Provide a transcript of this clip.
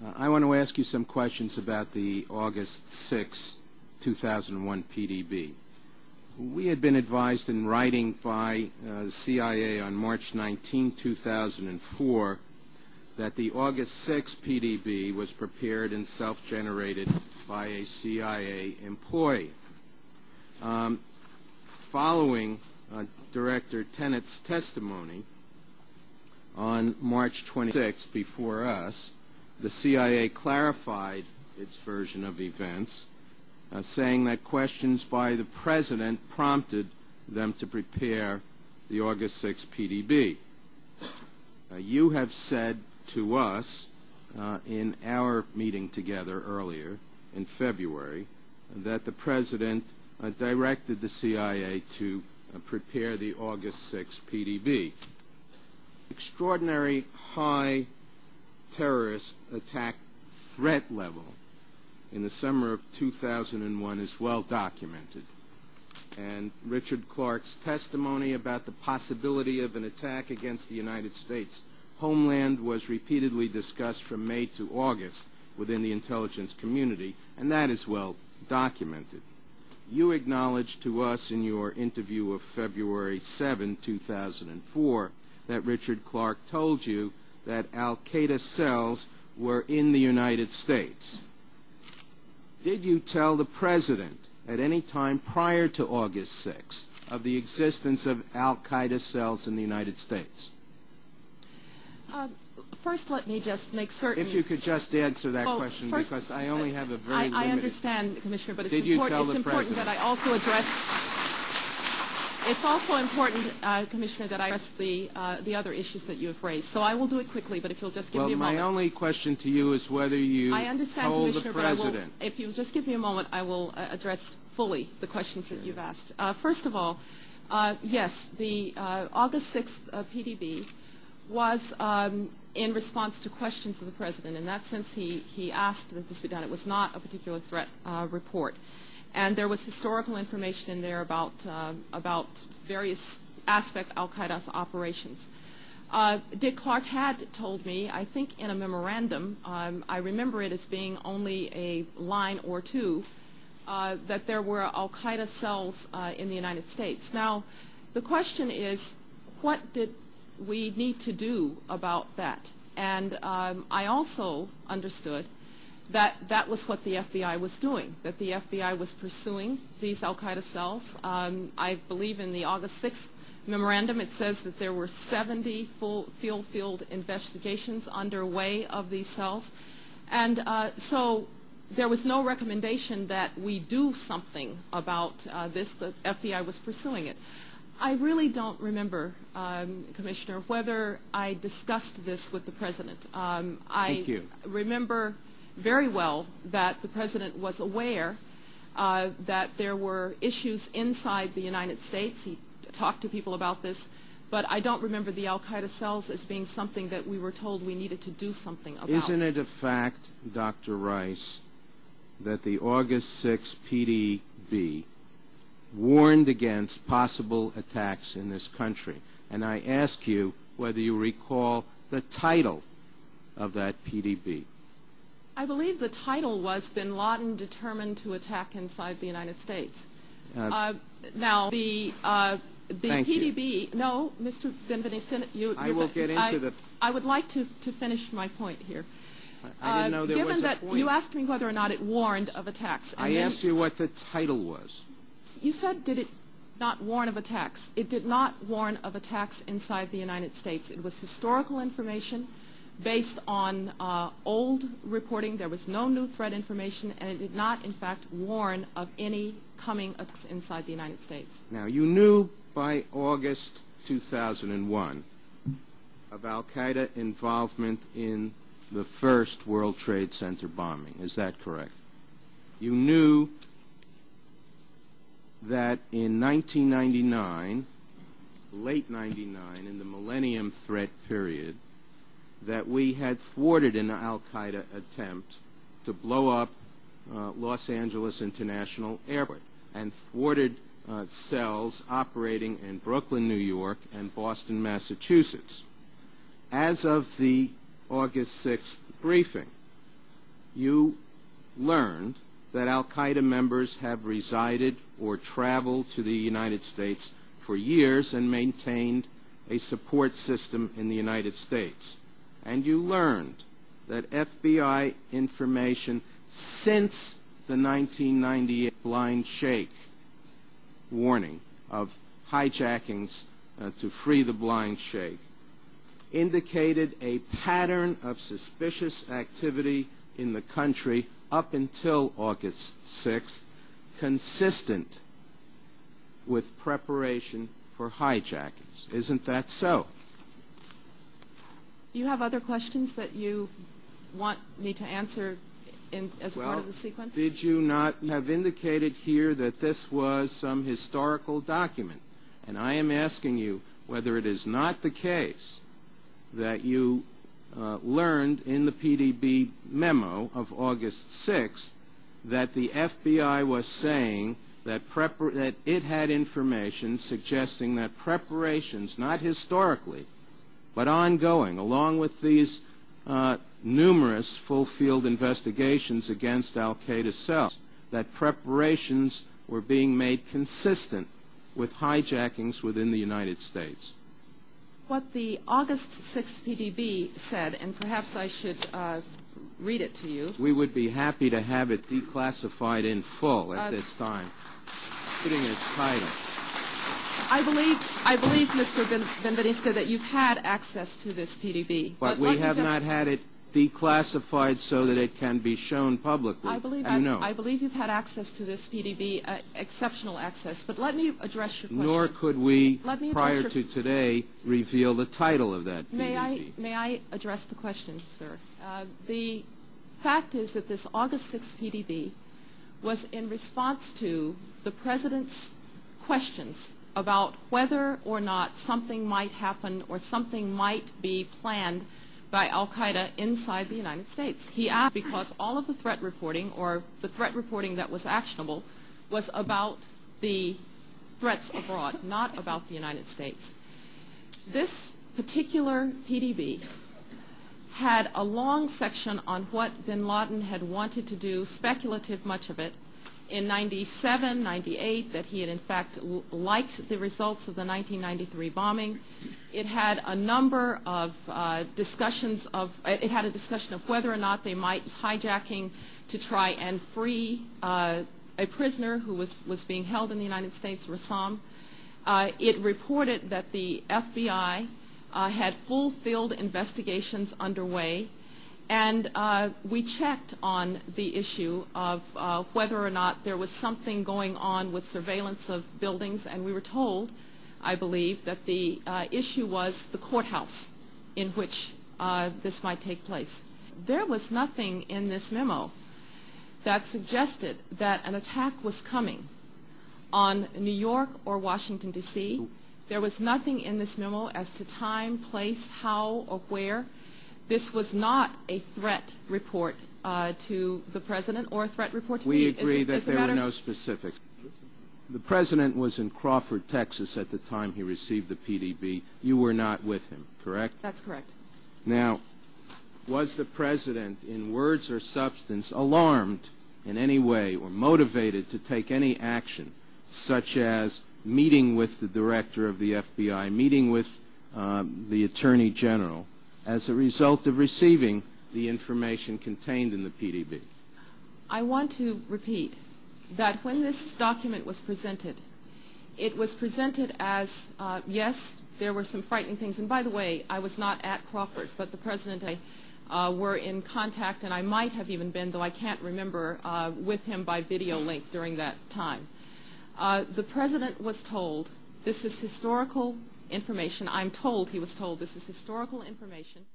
I want to ask you some questions about the August 6, 2001 PDB. We had been advised in writing by the CIA on March 19, 2004 that the August 6 PDB was prepared and self-generated by a CIA employee. Following Director Tennett's testimony on March 26 before us, the CIA clarified its version of events, saying that questions by the President prompted them to prepare the August 6 PDB. You have said to us in our meeting together earlier in February that the President directed the CIA to prepare the August 6 PDB. Extraordinary high terrorist attack threat level in the summer of 2001 is well documented. And Richard Clarke's testimony about the possibility of an attack against the United States homeland was repeatedly discussed from May to August within the intelligence community, and that is well documented. You acknowledged to us in your interview of February 7, 2004, that Richard Clarke told you that al-Qaeda cells were in the United States. Did you tell the President at any time prior to August 6 of the existence of al-Qaeda cells in the United States? First, let me just make certain. If you could just answer that question, first, because I only have a very limited... I understand, Commissioner, but it's important that I also address... It's also important, Commissioner, that I address the other issues that you have raised. So I will do it quickly, but if you'll just give me a moment. Well, my only question to you is whether you told the President... If you'll just give me a moment, I will address fully the questions that you've asked. First of all, yes, the August 6th PDB was in response to questions of the President. In that sense, he asked that this be done. It was not a particular threat report. And there was historical information in there about various aspects of al-Qaeda's operations. Dick Clarke had told me, I think in a memorandum, I remember it as being only a line or two, that there were al-Qaeda cells in the United States. Now, the question is, what did we need to do about that? And I also understood that that was what the FBI was doing, that the FBI was pursuing these al-Qaeda cells. I believe in the August 6th memorandum it says that there were 70 full field investigations underway of these cells. And so there was no recommendation that we do something about this. The FBI was pursuing it. I really don't remember, Commissioner, whether I discussed this with the President. Thank you. Remember very well that the President was aware that there were issues inside the United States. He talked to people about this, but I don't remember the al-Qaeda cells as being something that we were told we needed to do something about. Isn't it a fact, Dr. Rice, that the August 6 PDB warned against possible attacks in this country? And I ask you whether you recall the title of that PDB. I believe the title was Bin Laden Determined to Attack Inside the United States. Now, the PDB, no, Mr. Benveniste, I will get into the... I would like to finish my point here. I didn't know there was a point. Given that you asked me whether or not it warned of attacks. I asked you what the title was. You said, did it not warn of attacks? It did not warn of attacks inside the United States. It was historical information based on old reporting. There was no new threat information, and it did not, in fact, warn of any coming attacks inside the United States. Now, you knew by August 2001 of al-Qaeda involvement in the first World Trade Center bombing. Is that correct? You knew that in 1999, late 99, in the Millennium Threat period, that we had thwarted an al-Qaeda attempt to blow up Los Angeles International Airport and thwarted cells operating in Brooklyn, New York, and Boston, Massachusetts. As of the August 6th briefing, you learned that al-Qaeda members have resided or traveled to the United States for years and maintained a support system in the United States. And you learned that FBI information since the 1998 blind shake warning of hijackings to free the blind shake indicated a pattern of suspicious activity in the country up until August 6th, consistent with preparation for hijackings. Isn't that so? Do you have other questions that you want me to answer as part of the sequence? Did you not have indicated here that this was some historical document? And I am asking you whether it is not the case that you learned in the PDB memo of August 6th that the FBI was saying that it had information suggesting that preparations, not historically, but ongoing, along with these numerous full-field investigations against al-Qaeda cells, that preparations were being made consistent with hijackings within the United States? What the August 6th PDB said, and perhaps I should read it to you. We would be happy to have it declassified in full at this time, putting its title. I believe, Mr. Benveniste, that you've had access to this PDB. But we have not had it declassified so that it can be shown publicly. I believe you've had access to this PDB, exceptional access. But let me address your question. Nor could we, prior to today, reveal the title of that PDB. May I address the question, sir? The fact is that this August 6th PDB was in response to the President's questions about whether or not something might happen or something might be planned by al-Qaeda inside the United States. He asked because all of the threat reporting, or the threat reporting that was actionable, was about the threats abroad, not about the United States. This particular PDB had a long section on what bin Laden had wanted to do, speculative much of it, in 97, 98, that he had in fact liked the results of the 1993 bombing. It had a number of discussions of, it had a discussion of whether or not they might hijacking to try and free a prisoner who was being held in the United States, Rassam. It reported that the FBI had full field investigations underway. And we checked on the issue of whether or not there was something going on with surveillance of buildings, and we were told, I believe, that the issue was the courthouse in which this might take place. There was nothing in this memo that suggested that an attack was coming on New York or Washington, D.C. There was nothing in this memo as to time, place, how, or where. This was not a threat report to the President or a threat report to me. We agree that there were no specifics. The President was in Crawford, Texas at the time he received the PDB. You were not with him, correct? That's correct. Now, was the President, in words or substance, alarmed in any way or motivated to take any action, such as meeting with the Director of the FBI, meeting with the Attorney General, as a result of receiving the information contained in the PDB? I want to repeat that when this document was presented, it was presented as, yes, there were some frightening things. And by the way, I was not at Crawford, but the President and I were in contact, and I might have even been, though I can't remember, with him by video link during that time. The President was told, this is historical information. I'm told he was told this is historical information.